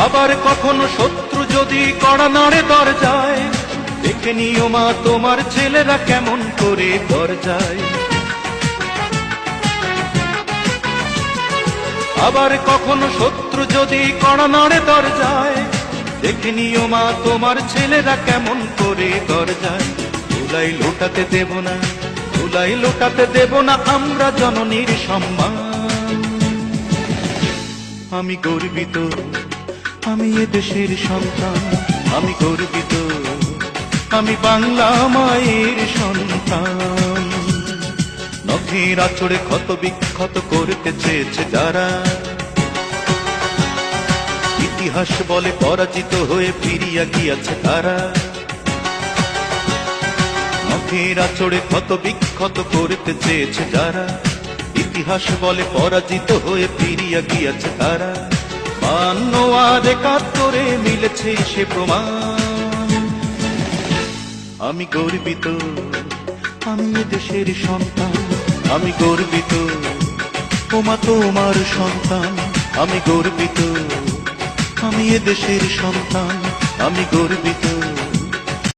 আবার কখনো শত্রু যদি কড়া নাড়ে দরজায়, দেখে নিও মা তোমার ছেলেরা কেমন করে দরজায়। আবার কখনো শত্রু যদি কড়া নাড়ে দরজায়, দেখে নিও মা তোমার ছেলেরা কেমন করে দরজায়। ধুলাই লোটাতে দেব না, ধুলাই লোটাতে দেব না আমরা জননীর সম্মান। আমি গর্বিত, আমি এ দেশের সন্তান, আমি গর্বিত, আমি বাংলা মায়ের সন্তান। নখের আঁচড়ে ক্ষত বিক্ষত করতে চেয়েছে যারা, ইতিহাস বলে পরাজিত হয়ে ফিরিয়া গিয়াছে তারা। নখের আঁচড়ে ক্ষত বিক্ষত করতে চেয়েছে যারা, ইতিহাস বলে পরাজিত হয়ে ফিরিয়া গিয়াছে তারা। 52 আর 71 মিলেছে সে প্রমাণ। আমি গর্বিত, আমি এ দেশের সন্তান, আমি গর্বিত, ওমা তোমার সন্তান। আমি গর্বিত, আমি এ দেশের সন্তান, আমি গর্বিত।